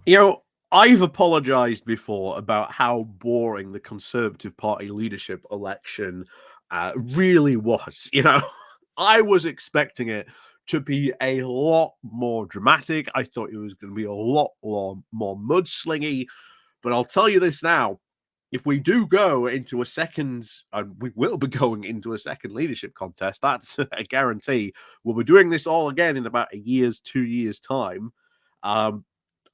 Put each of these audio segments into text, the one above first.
You know, I've apologized before about how boring the Conservative Party leadership election really was. I was expecting it to be a lot more dramatic. I thought it was going to be a lot more mudslingy. But I'll tell you this now, if we do go into a second, and we will be going into a second leadership contest, that's a guarantee. We'll be doing this all again in about 2 years' time. Um,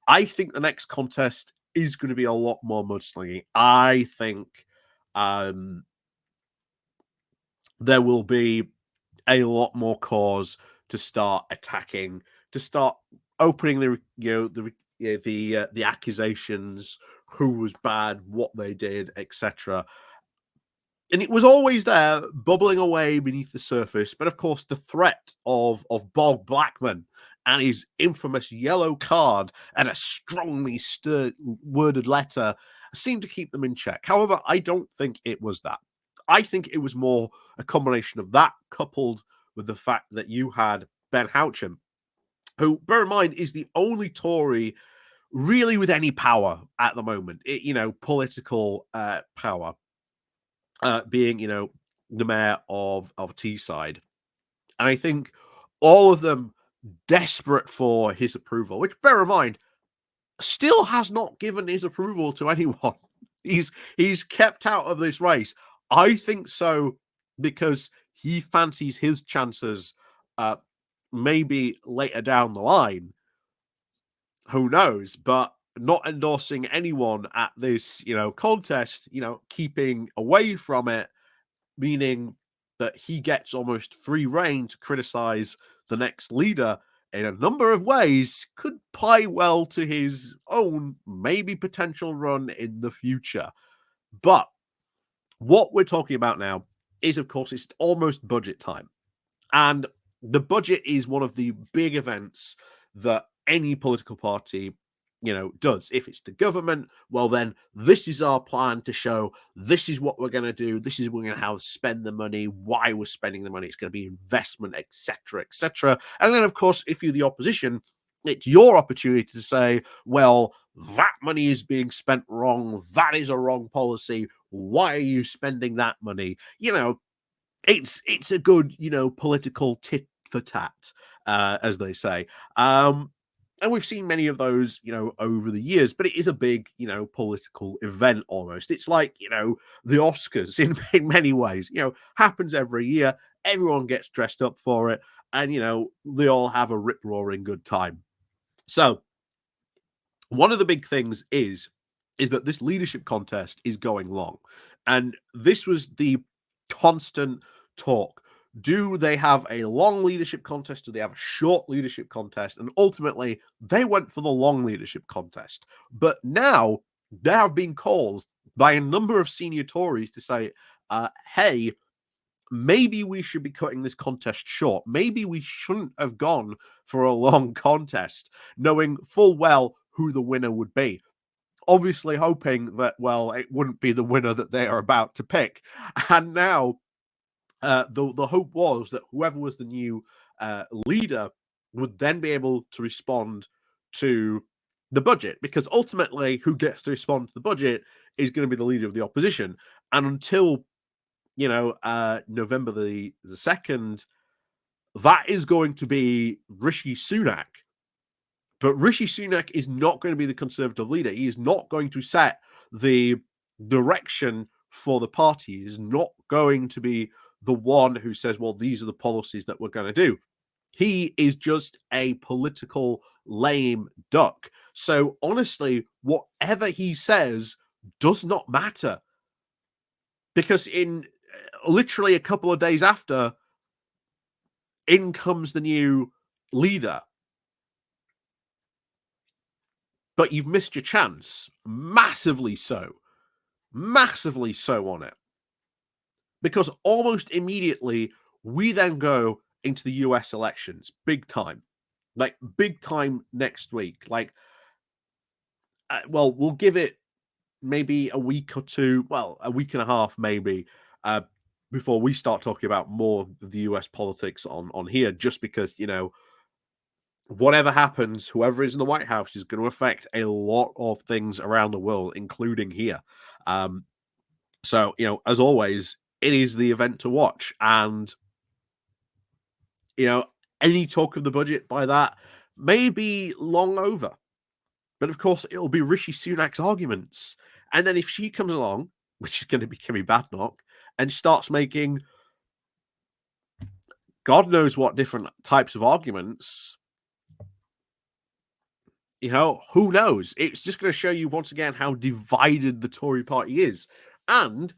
I think the next contest is going to be a lot more mudslinging. I think um, there will be a lot more cause to start attacking, to start opening the accusations, who was bad, what they did, etc. And it was always there, bubbling away beneath the surface. But of course, the threat of Bob Blackman and his infamous yellow card and a strongly worded letter seemed to keep them in check. However, I don't think it was that. I think it was more a combination of that coupled with the fact that you had Ben Houchen, who, bear in mind, is the only Tory really with any power at the moment, political power, being, the mayor of Teesside. And I think all of them desperate for his approval, which, bear in mind, still has not given his approval to anyone. He's kept out of this race. I think so because he fancies his chances maybe later down the line. Who knows? But not endorsing anyone at this, contest, keeping away from it, meaning that he gets almost free reign to criticize the next leader in a number of ways, could play well to his own maybe potential run in the future. But what we're talking about now is, of course, it's almost budget time. And the budget is one of the big events that any political party, does. If it's the government, well, then this is our plan to show this is what we're going to do. This is what we're going to how spend the money, why we're spending the money. It's going to be investment, etc., etc. And then, of course, if you're the opposition, it's your opportunity to say, well, that money is being spent wrong. That is a wrong policy. Why are you spending that money? It's a good, political tit for tat, as they say. And we've seen many of those, over the years, but it is a big, political event almost. It's like, the Oscars in many ways, happens every year. Everyone gets dressed up for it, and, they all have a rip roaring good time. So, one of the big things is that this leadership contest is going long. And this was the constant talk. Do they have a long leadership contest? Do they have a short leadership contest? And ultimately, they went for the long leadership contest. But now there have been calls by a number of senior Tories to say, hey, maybe we should be cutting this contest short. Maybe we shouldn't have gone for a long contest, knowing full well who the winner would be. Obviously hoping that, well, it wouldn't be the winner that they are about to pick. And now the hope was that whoever was the new leader would then be able to respond to the budget, because ultimately who gets to respond to the budget is going to be the leader of the opposition. And until, November the 2nd, that is going to be Rishi Sunak. But Rishi Sunak is not going to be the Conservative leader. He is not going to set the direction for the party. He is not going to be the one who says, well, these are the policies that we're going to do. He is just a political lame duck. So honestly, whatever he says does not matter. Because in literally a couple of days after, in comes the new leader. But you've missed your chance, massively so on it. Because almost immediately, we then go into the US elections, big time next week. Well, we'll give it maybe a week or two, well, a week and a half maybe, before we start talking about more of the US politics on here, just because, whatever happens, whoever is in the White House is going to affect a lot of things around the world, including here. Um, so, as always, it is the event to watch. And, you know, any talk of the budget by that may be long over. But of course, it'll be Rishi Sunak's arguments. And then if she comes along, which is going to be Kemi Badenoch, and starts making God knows what different types of arguments, who knows? It's just going to show you once again how divided the Tory party is, and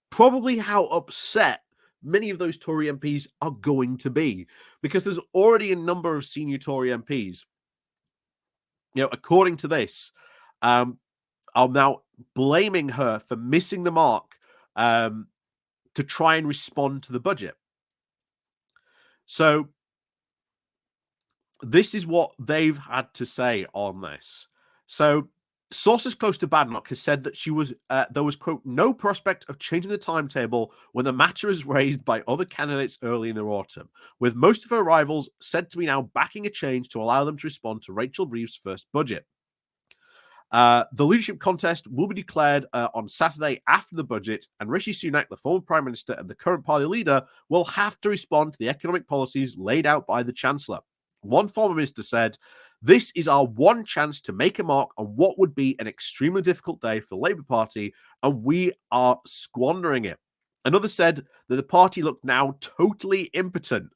probably how upset many of those Tory MPs are going to be, because there's already a number of senior Tory MPs, according to this, are now blaming her for missing the mark to try and respond to the budget. So this is what they've had to say on this. So sources close to Badenoch has said that there was, quote, no prospect of changing the timetable when the matter is raised by other candidates early in the autumn, with most of her rivals said to be now backing a change to allow them to respond to Rachel Reeves' first budget. The leadership contest will be declared on Saturday after the budget, and Rishi Sunak, the former Prime Minister and the current party leader, will have to respond to the economic policies laid out by the Chancellor. One former minister said, "This is our one chance to make a mark on what would be an extremely difficult day for the Labour Party, and we are squandering it." Another said that the party looked now totally impotent.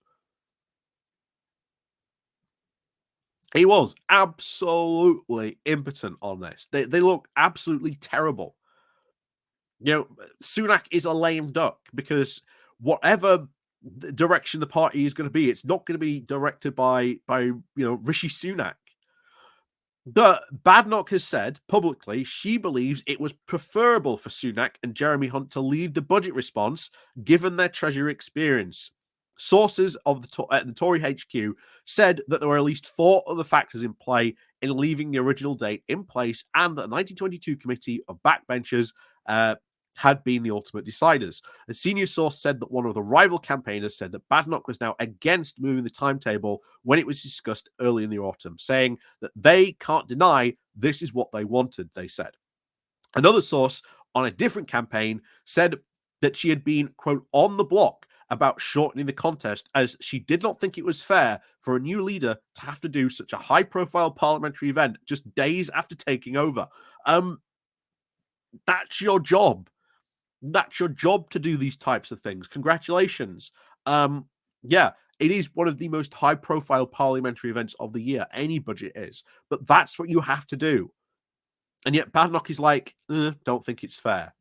He was absolutely impotent on this. They look absolutely terrible. Sunak is a lame duck, because whatever direction the party is going to be, it's not going to be directed by Rishi Sunak. But Badenoch has said publicly she believes it was preferable for Sunak and Jeremy Hunt to lead the budget response, given their Treasury experience. Sources of at the Tory HQ said that there were at least 4 other factors in play in leaving the original date in place, and that the 1922 committee of backbenchers had been the ultimate deciders. A senior source said that one of the rival campaigners said that Badenoch was now against moving the timetable when it was discussed early in the autumn, saying that they can't deny this is what they wanted, they said. Another source on a different campaign said that she had been, quote, on the block about shortening the contest, as she did not think it was fair for a new leader to have to do such a high-profile parliamentary event just days after taking over. That's your job. That's your job to do these types of things. Congratulations. Yeah, it is one of the most high-profile parliamentary events of the year. Any budget is, but that's what you have to do. And yet Badenoch is like, don't think it's fair.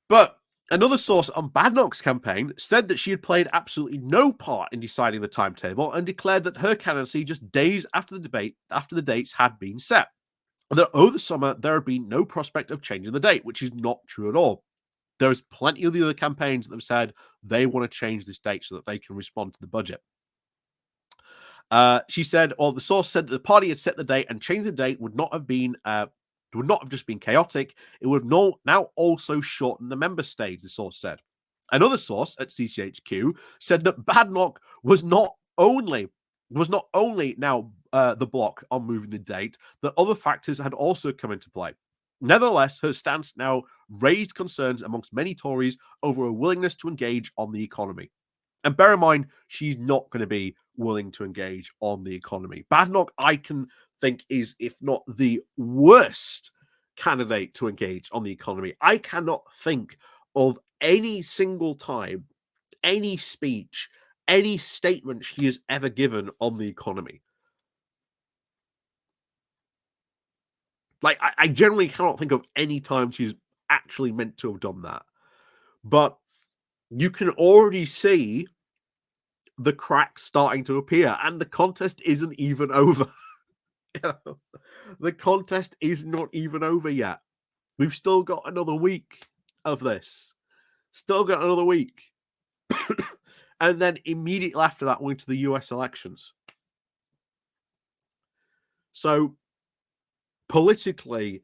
But another source on Badenoch's campaign said that she had played absolutely no part in deciding the timetable, and declared that her candidacy just days after the dates had been set. And that over the summer there had been no prospect of changing the date, which is not true at all. There's plenty of the other campaigns that have said they want to change this date so that they can respond to the budget. She said, or the source said that the party had set the date, and changing the date would not have just been chaotic. It would have now also shortened the member stage, the source said. Another source at CCHQ said that Badenoch was not only now the block on moving the date, that other factors had also come into play. Nevertheless, her stance now raised concerns amongst many Tories over a willingness to engage on the economy. And bear in mind, she's not going to be willing to engage on the economy. Badenoch, I can think, is, if not the worst candidate to engage on the economy. I cannot think of any single time, any speech, any statement she has ever given on the economy. Like, I generally cannot think of any time she's actually meant to have done that. But you can already see the cracks starting to appear, and the contest isn't even over. The contest is not even over yet. We've still got another week of this. Still got another week. And then immediately after that, we're into the US elections. So politically,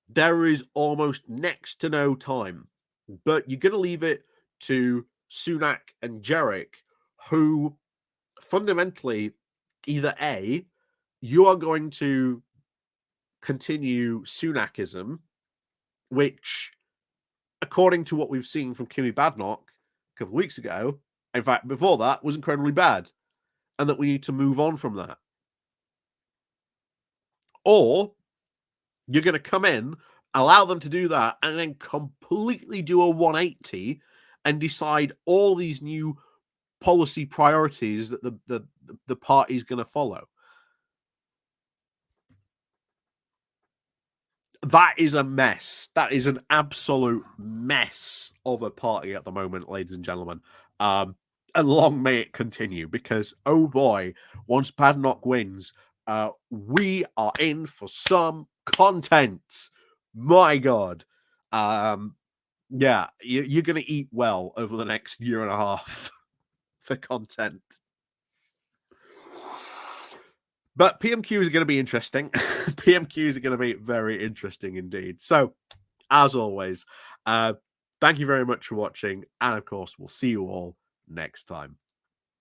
there is almost next to no time. But you're going to leave it to Sunak and Jerrick, who fundamentally either A, you are going to continue Sunakism, which, according to what we've seen from Kemi Badenoch a couple of weeks ago, in fact, before that, was incredibly bad, and that we need to move on from that. Or you're going to come in, allow them to do that, and then completely do a 180 and decide all these new policy priorities that the party's going to follow. That is a mess. That is an absolute mess of a party at the moment, ladies and gentlemen. And long may it continue, because oh boy, once Badenoch wins, we are in for some content. My God. Yeah, you're going to eat well over the next year and a half for content. But PMQs are going to be interesting. PMQs are going to be very interesting indeed. So, as always, thank you very much for watching. And of course, we'll see you all next time.